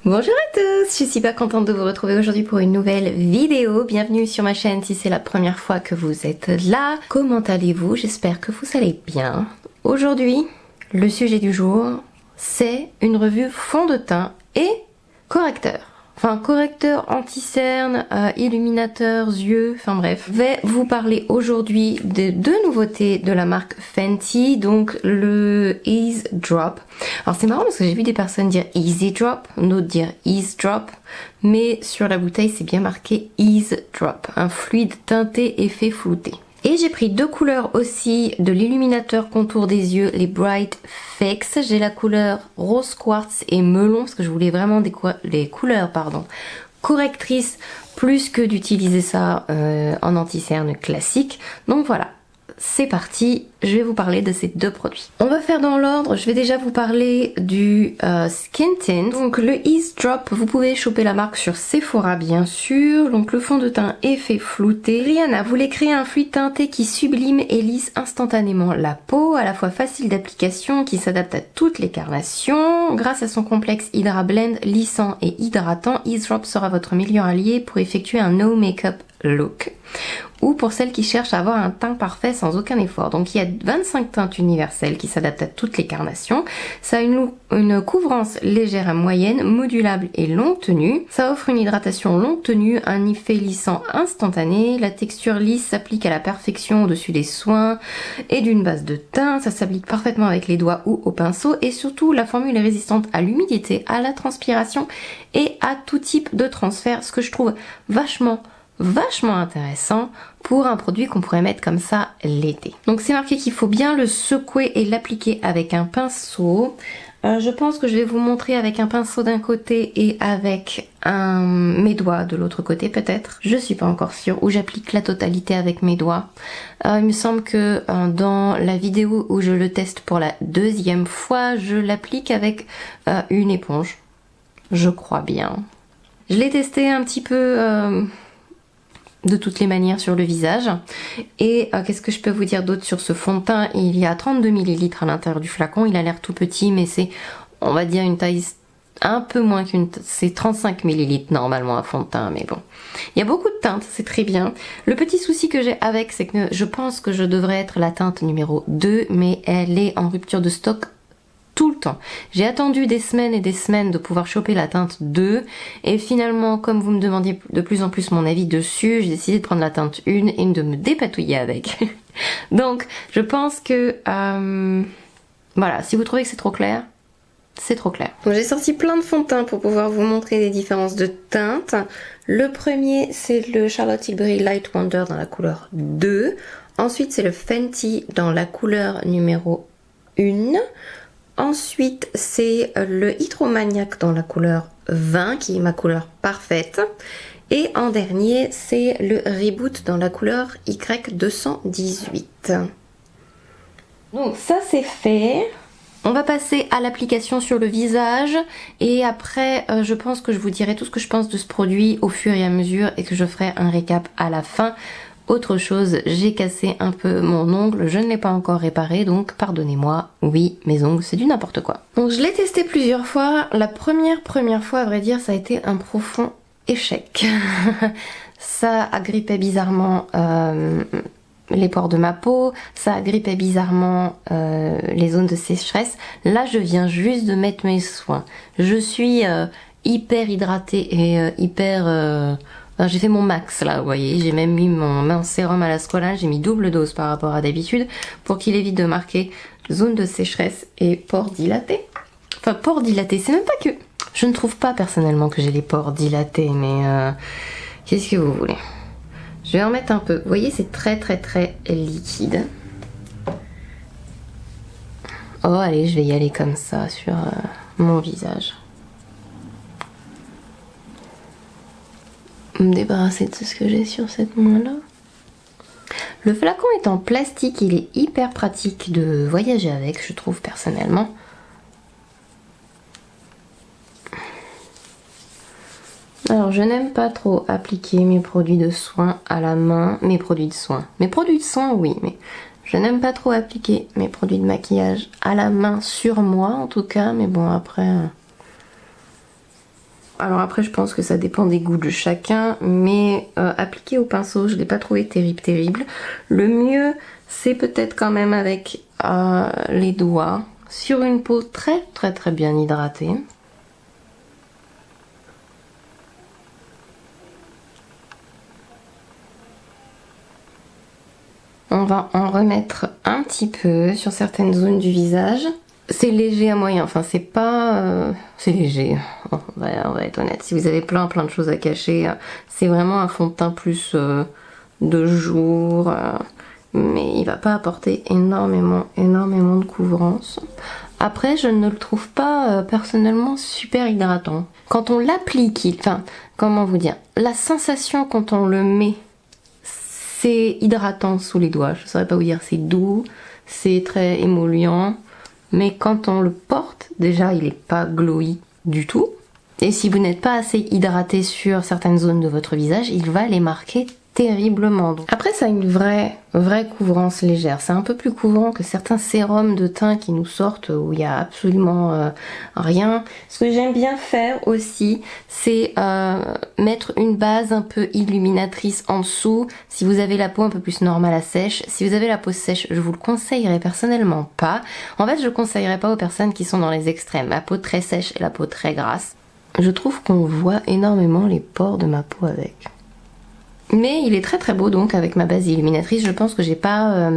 Bonjour à tous, je suis super contente de vous retrouver aujourd'hui pour une nouvelle vidéo. Bienvenue sur ma chaîne si c'est la première fois que vous êtes là. Comment allez-vous? J'espère que vous allez bien. Aujourd'hui, le sujet du jour, c'est une revue fond de teint et correcteur. Enfin, correcteur anti-cerne, illuminateur, yeux, enfin bref. Je vais vous parler aujourd'hui de deux nouveautés de la marque Fenty, donc le Ease Drop. Alors c'est marrant parce que j'ai vu des personnes dire Easy Drop, d'autres dire Ease Drop, mais sur la bouteille c'est bien marqué Ease Drop, un fluide teinté effet flouté. Et j'ai pris deux couleurs aussi de l'illuminateur contour des yeux, les Bright Fix. J'ai la couleur rose quartz et melon parce que je voulais vraiment des couleurs correctrices plus que d'utiliser ça en anti-cerne classique. Donc voilà, c'est parti, je vais vous parler de ces deux produits. On va faire dans l'ordre, je vais déjà vous parler du Skin Tint. Donc le Ease Drop, vous pouvez choper la marque sur Sephora bien sûr. Donc le fond de teint effet flouté. Rihanna voulait créer un fluide teinté qui sublime et lisse instantanément la peau, à la fois facile d'application, qui s'adapte à toutes les carnations. Grâce à son complexe Hydra Blend lissant et hydratant, Ease Drop sera votre meilleur allié pour effectuer un no make-up look, ou pour celles qui cherchent à avoir un teint parfait sans aucun effort. Donc il y a 25 teintes universelles qui s'adaptent à toutes les carnations. Ça a une couvrance légère à moyenne, modulable et longue tenue. Ça offre une hydratation longue tenue, un effet lissant instantané. La texture lisse s'applique à la perfection au-dessus des soins et d'une base de teint. Ça s'applique parfaitement avec les doigts ou au pinceau, et surtout la formule est résistante à l'humidité, à la transpiration et à tout type de transfert, ce que je trouve vachement intéressant pour un produit qu'on pourrait mettre comme ça l'été. Donc c'est marqué qu'il faut bien le secouer et l'appliquer avec un pinceau. Je pense que je vais vous montrer avec un pinceau d'un côté et avec mes doigts de l'autre côté peut-être. Je suis pas encore sûre, où j'applique la totalité avec mes doigts. Il me semble que dans la vidéo où je le teste pour la deuxième fois, je l'applique avec une éponge. Je crois bien. Je l'ai testé un petit peu de toutes les manières sur le visage. Et qu'est-ce que je peux vous dire d'autre sur ce fond de teint? Il y a 32 ml à l'intérieur du flacon. Il a l'air tout petit, mais c'est, on va dire, une taille un peu moins c'est 35 ml normalement un fond de teint, mais bon. Il y a beaucoup de teintes, c'est très bien. Le petit souci que j'ai avec, c'est que je pense que je devrais être la teinte numéro 2, mais elle est en rupture de stock tout le temps. J'ai attendu des semaines et des semaines de pouvoir choper la teinte 2, et finalement, comme vous me demandiez de plus en plus mon avis dessus, j'ai décidé de prendre la teinte 1 et de me dépatouiller avec. Donc je pense que voilà, si vous trouvez que c'est trop clair, c'est trop clair. Donc j'ai sorti plein de fonds de teint pour pouvoir vous montrer les différences de teintes. Le premier, c'est le Charlotte Tilbury Light Wonder dans la couleur 2. Ensuite c'est le Fenty dans la couleur numéro 1. Ensuite, c'est le Hydromaniac dans la couleur 20, qui est ma couleur parfaite. Et en dernier, c'est le Reboot dans la couleur Y218. Donc ça, c'est fait. On va passer à l'application sur le visage. Et après, je pense que je vous dirai tout ce que je pense de ce produit au fur et à mesure, et que je ferai un récap à la fin. Autre chose, j'ai cassé un peu mon ongle, je ne l'ai pas encore réparé, donc pardonnez-moi, oui, mes ongles c'est du n'importe quoi. Donc je l'ai testé plusieurs fois, la première fois à vrai dire ça a été un profond échec. Ça agrippait bizarrement les pores de ma peau, ça agrippait bizarrement les zones de sécheresse. Là je viens juste de mettre mes soins, je suis hyper hydratée et hyper... j'ai fait mon max là, vous voyez, j'ai même mis mon sérum à la squalane, j'ai mis double dose par rapport à d'habitude pour qu'il évite de marquer zone de sécheresse et pores dilatés. Enfin, pores dilatés, c'est même pas que... Je ne trouve pas personnellement que j'ai les pores dilatés, mais qu'est-ce que vous voulez? Je vais en mettre un peu. Vous voyez, c'est très liquide. Oh, allez, je vais y aller comme ça sur mon visage. Me débarrasser de ce que j'ai sur cette main-là. Le flacon est en plastique, il est hyper pratique de voyager avec, je trouve personnellement. Alors je n'aime pas trop appliquer mes produits de soin à la main, mes produits de soin. Mes produits de soin oui, mais je n'aime pas trop appliquer mes produits de maquillage à la main sur moi en tout cas, mais bon après... Alors après je pense que ça dépend des goûts de chacun, mais appliquer au pinceau je l'ai pas trouvé terrible. Le mieux c'est peut-être quand même avec les doigts sur une peau très bien hydratée. On va en remettre un petit peu sur certaines zones du visage. C'est léger à moyen, enfin c'est pas... c'est léger, on va être honnête. Si vous avez plein de choses à cacher, c'est vraiment un fond de teint plus de jour, mais il va pas apporter énormément de couvrance. Après je ne le trouve pas personnellement super hydratant. Quand on l'applique, enfin comment vous dire, la sensation quand on le met, c'est hydratant sous les doigts, je saurais pas vous dire, c'est doux, c'est très émollient, mais quand on le porte, déjà il est pas glowy du tout. Et si vous n'êtes pas assez hydraté sur certaines zones de votre visage, il va les marquer terriblement. Après ça a une vraie couvrance légère, c'est un peu plus couvrant que certains sérums de teint qui nous sortent où il y a absolument rien. Ce que j'aime bien faire aussi, c'est mettre une base un peu illuminatrice en dessous si vous avez la peau un peu plus normale à sèche. Si vous avez la peau sèche, je vous le conseillerais personnellement pas. En fait je conseillerais pas aux personnes qui sont dans les extrêmes, la peau très sèche et la peau très grasse. Je trouve qu'on voit énormément les pores de ma peau avec. Mais il est très beau donc avec ma base illuminatrice. Je pense que j'ai pas...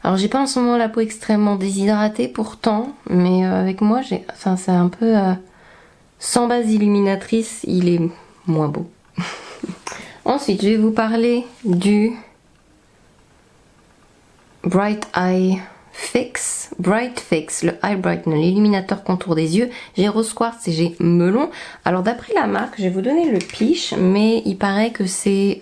Alors j'ai pas en ce moment la peau extrêmement déshydratée pourtant, mais avec moi j'ai... Enfin c'est un peu... Sans base illuminatrice, il est moins beau. Ensuite je vais vous parler du Bright Eye Fix, le Eye Brightener, l'illuminateur contour des yeux. J'ai Rose Quartz et j'ai Melon. Alors d'après la marque, je vais vous donner le pitch, mais il paraît que c'est...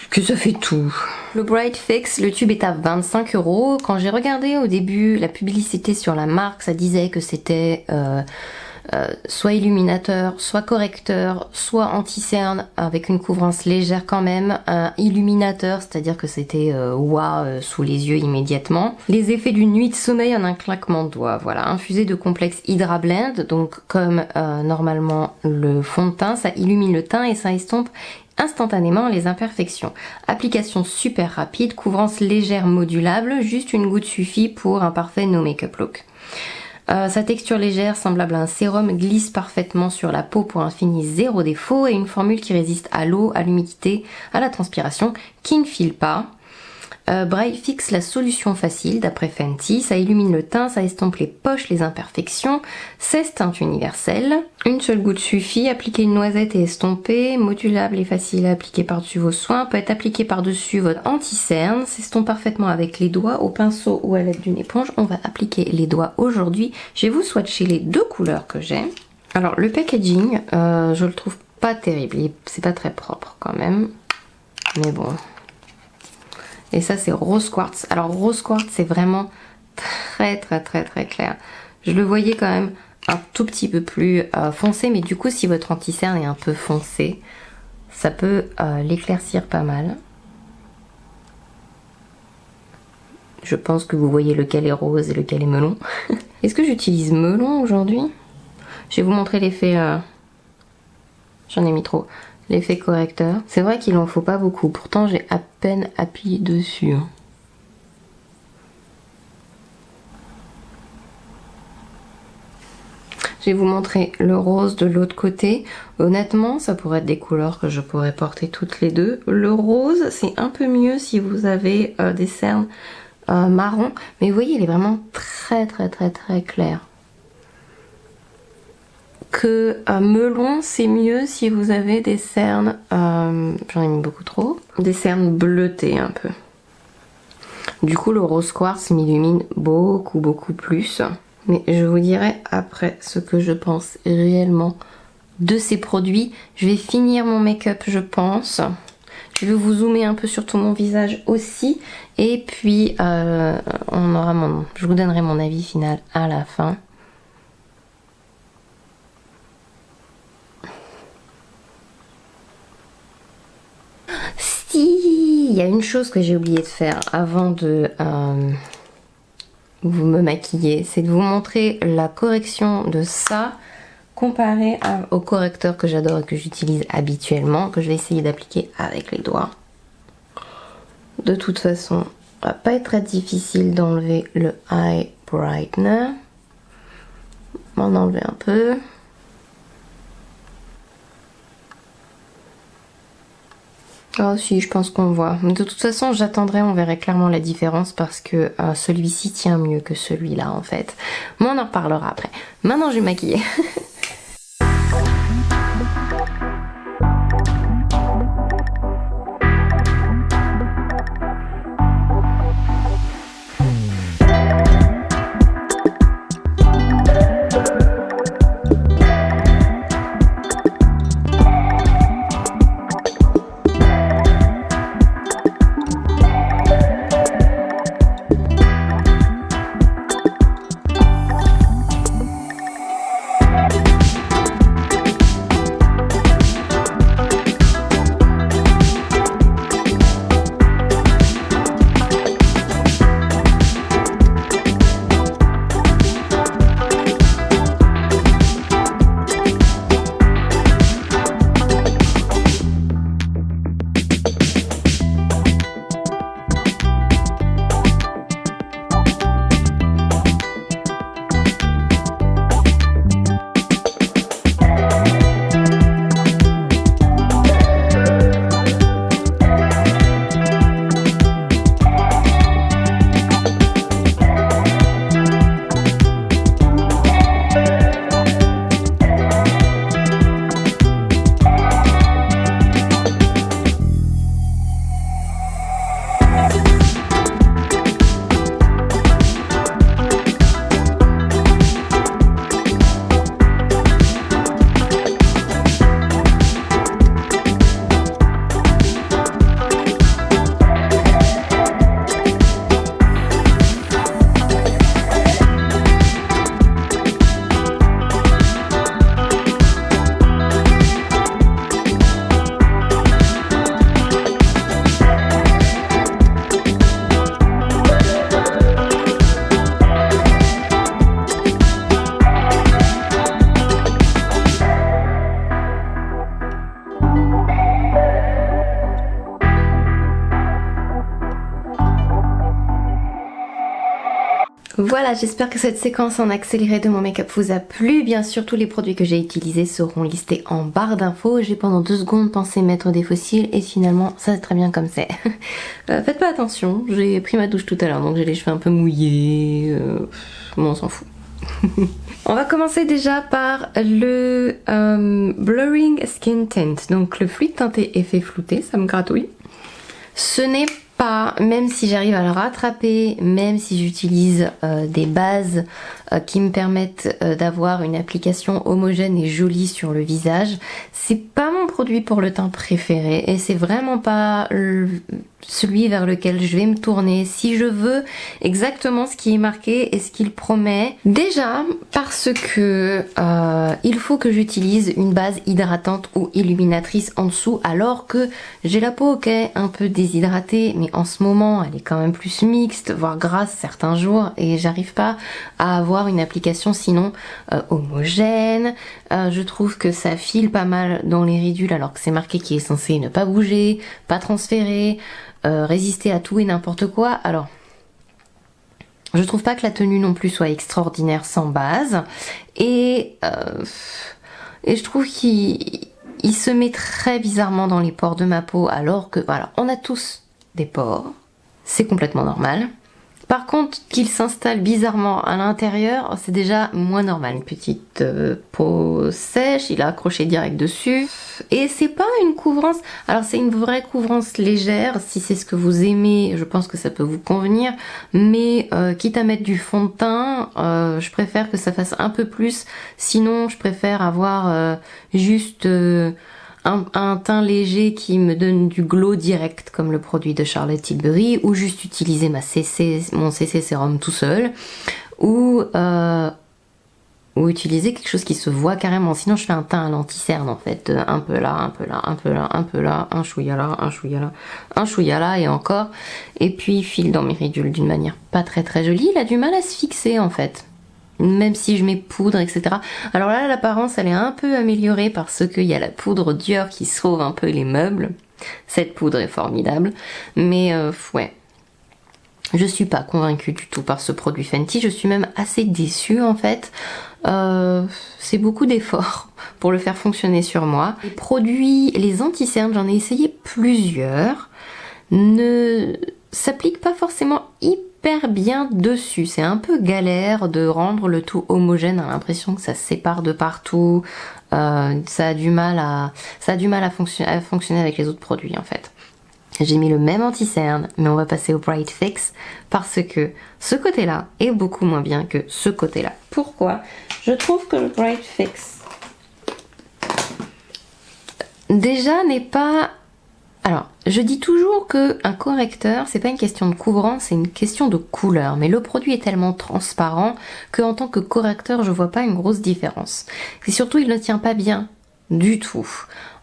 que ça fait tout. Le Bright Fix, le tube est à 25 €. Quand j'ai regardé au début la publicité sur la marque, ça disait que c'était... soit illuminateur, soit correcteur, soit anti-cerne avec une couvrance légère quand même, un illuminateur, c'est-à-dire que c'était sous les yeux immédiatement. Les effets d'une nuit de sommeil en un claquement de doigts, voilà, infusé de complexe Hydra Blend, donc comme normalement le fond de teint, ça illumine le teint et ça estompe instantanément les imperfections. Application super rapide, couvrance légère modulable, juste une goutte suffit pour un parfait no make-up look. Sa texture légère, semblable à un sérum, glisse parfaitement sur la peau pour un fini zéro défaut et une formule qui résiste à l'eau, à l'humidité, à la transpiration, qui ne file pas. Bright Fix, la solution facile d'après Fenty, ça illumine le teint, ça estompe les poches, les imperfections, 16 teintes universelles. Une seule goutte suffit, appliquer une noisette et estomper, modulable et facile à appliquer par-dessus vos soins, peut être appliqué par-dessus votre anti-cerne, s'estompe parfaitement avec les doigts, au pinceau ou à l'aide d'une éponge. On va appliquer les doigts aujourd'hui. Je vais vous swatcher les deux couleurs que j'ai. Alors le packaging, je le trouve pas terrible, c'est pas très propre quand même, mais bon... Et ça c'est Rose Quartz. Alors Rose Quartz c'est vraiment très clair. Je le voyais quand même un tout petit peu plus foncé, mais du coup si votre anti-cerne est un peu foncé, ça peut l'éclaircir pas mal. Je pense que vous voyez lequel est rose et lequel est melon. Est-ce que j'utilise melon aujourd'hui? Je vais vous montrer l'effet... J'en ai mis trop. L'effet correcteur. C'est vrai qu'il en faut pas beaucoup. Pourtant, j'ai à peine appuyé dessus. Je vais vous montrer le rose de l'autre côté. Honnêtement, ça pourrait être des couleurs que je pourrais porter toutes les deux. Le rose, c'est un peu mieux si vous avez des cernes marron. Mais vous voyez, il est vraiment très clair. Que melon c'est mieux si vous avez des cernes, j'en ai mis beaucoup trop, des cernes bleutées un peu. Du coup le rose quartz m'illumine beaucoup plus, mais je vous dirai après ce que je pense réellement de ces produits. Je vais finir mon make-up je pense, je vais vous zoomer un peu sur tout mon visage aussi, et puis je vous donnerai mon avis final à la fin. il y a une chose que j'ai oublié de faire avant de vous me maquiller, c'est de vous montrer la correction de ça comparé au correcteur que j'adore et que j'utilise habituellement, que je vais essayer d'appliquer avec les doigts. De toute façon, ça va pas être très difficile d'enlever le eye brightener. On va en enlever un peu. Ah si, je pense qu'on voit. De toute façon, j'attendrai, on verrait clairement la différence parce que celui-ci tient mieux que celui-là en fait. Mais on en reparlera après. Maintenant, je vais maquiller. Voilà, j'espère que cette séquence en accéléré de mon make-up vous a plu. Bien sûr, tous les produits que j'ai utilisés seront listés en barre d'infos. J'ai pendant 2 secondes pensé mettre des fossiles et finalement, ça c'est très bien comme c'est. Faites pas attention, j'ai pris ma douche tout à l'heure, donc j'ai les cheveux un peu mouillés. Bon, on s'en fout. On va commencer déjà par le Blurring Skin Tint. Donc le fluide teinté effet flouté, ça me gratouille. Ce n'est pas, même si j'arrive à le rattraper, même si j'utilise des bases qui me permettent d'avoir une application homogène et jolie sur le visage, c'est pas mon produit pour le teint préféré et c'est vraiment pas celui vers lequel je vais me tourner si je veux exactement ce qui est marqué et ce qu'il promet. Déjà parce que il faut que j'utilise une base hydratante ou illuminatrice en dessous alors que j'ai la peau ok un peu déshydratée mais en ce moment elle est quand même plus mixte voire grasse certains jours et j'arrive pas à avoir une application sinon homogène. Je trouve que ça file pas mal dans les ridules alors que c'est marqué qu'il est censé ne pas bouger, pas transférer, résister à tout et n'importe quoi. Alors je trouve pas que la tenue non plus soit extraordinaire sans base et je trouve qu'il se met très bizarrement dans les pores de ma peau alors que voilà, on a tous des pores, c'est complètement normal. Par contre, qu'il s'installe bizarrement à l'intérieur, c'est déjà moins normal. Une petite peau sèche, il a accroché direct dessus. Et c'est pas une couvrance, alors c'est une vraie couvrance légère, si c'est ce que vous aimez, je pense que ça peut vous convenir. Mais quitte à mettre du fond de teint, je préfère que ça fasse un peu plus. Sinon, je préfère avoir juste un teint léger qui me donne du glow direct comme le produit de Charlotte Tilbury ou juste utiliser mon CC sérum tout seul ou ou utiliser quelque chose qui se voit carrément. Sinon je fais un teint à l'anti-cerne en fait, un peu là, un peu là, un peu là, un peu là, un chouïa là, un chouïa là, un chouïa là et encore. Et puis il file dans mes ridules d'une manière pas très très jolie. Il a du mal à se fixer en fait. Même si je mets poudre, etc. Alors là, l'apparence, elle est un peu améliorée parce qu'il y a la poudre Dior qui sauve un peu les meubles. Cette poudre est formidable. Mais ouais, je suis pas convaincue du tout par ce produit Fenty. Je suis même assez déçue en fait. C'est beaucoup d'efforts pour le faire fonctionner sur moi. Les produits, les anti-cernes, j'en ai essayé plusieurs. Ne s'appliquent pas forcément hyper bien dessus. C'est un peu galère de rendre le tout homogène. On a l'impression que ça se sépare de partout. Ça a du mal à fonctionner avec les autres produits en fait. J'ai mis le même anti-cerne, mais on va passer au Bright Fix parce que ce côté-là est beaucoup moins bien que ce côté-là. Pourquoi? Je trouve que le Bright Fix déjà n'est pas... Alors, je dis toujours qu'un correcteur, c'est pas une question de couvrant, c'est une question de couleur. Mais le produit est tellement transparent qu'en tant que correcteur, je vois pas une grosse différence. Et surtout, il ne tient pas bien du tout.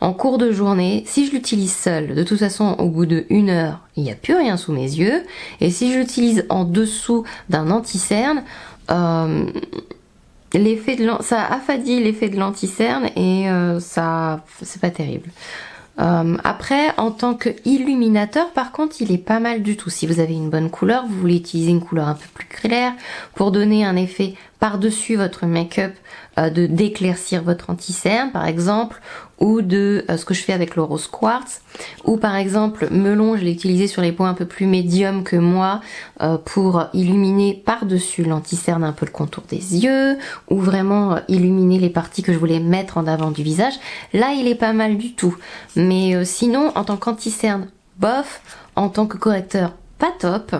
En cours de journée, si je l'utilise seul, de toute façon, au bout de 1 heure, il n'y a plus rien sous mes yeux. Et si je l'utilise en dessous d'un anti-cerne, ça affadit l'effet de l'anti-cerne et ça, c'est pas terrible. Après, en tant qu'illuminateur, par contre, il est pas mal du tout. Si vous avez une bonne couleur, vous voulez utiliser une couleur un peu plus claire pour donner un effet par-dessus votre make-up, d'éclaircir votre anti-cerne, par exemple, ou de ce que je fais avec le rose quartz, ou par exemple, melon, je l'ai utilisé sur les points un peu plus médium que moi, pour illuminer par-dessus l'anti-cerne un peu le contour des yeux, ou vraiment illuminer les parties que je voulais mettre en avant du visage. Là, il est pas mal du tout. Mais sinon, en tant qu'anti-cerne, bof, en tant que correcteur, pas top.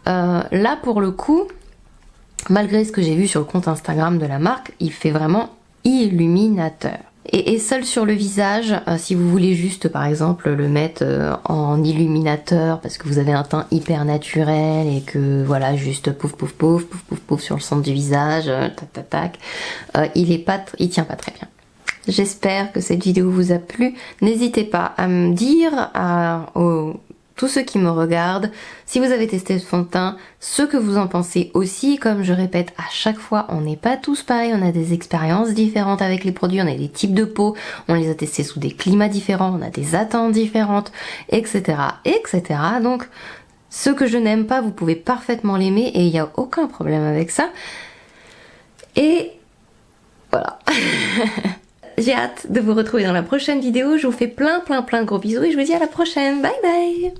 Là, pour le coup, malgré ce que j'ai vu sur le compte Instagram de la marque, il fait vraiment illuminateur. Et seul sur le visage, si vous voulez juste par exemple le mettre en illuminateur parce que vous avez un teint hyper naturel et que voilà, juste pouf pouf pouf pouf pouf pouf sur le centre du visage, tac tac tac, il tient pas très bien. J'espère que cette vidéo vous a plu. N'hésitez pas à me dire tous ceux qui me regardent, si vous avez testé ce fond de teint, ce que vous en pensez aussi. Comme je répète à chaque fois, on n'est pas tous pareils, on a des expériences différentes avec les produits, on a des types de peau, on les a testés sous des climats différents, on a des attentes différentes, etc. etc. Donc, ce que je n'aime pas, vous pouvez parfaitement l'aimer et il n'y a aucun problème avec ça. Et voilà. J'ai hâte de vous retrouver dans la prochaine vidéo. Je vous fais plein de gros bisous et je vous dis à la prochaine. Bye bye.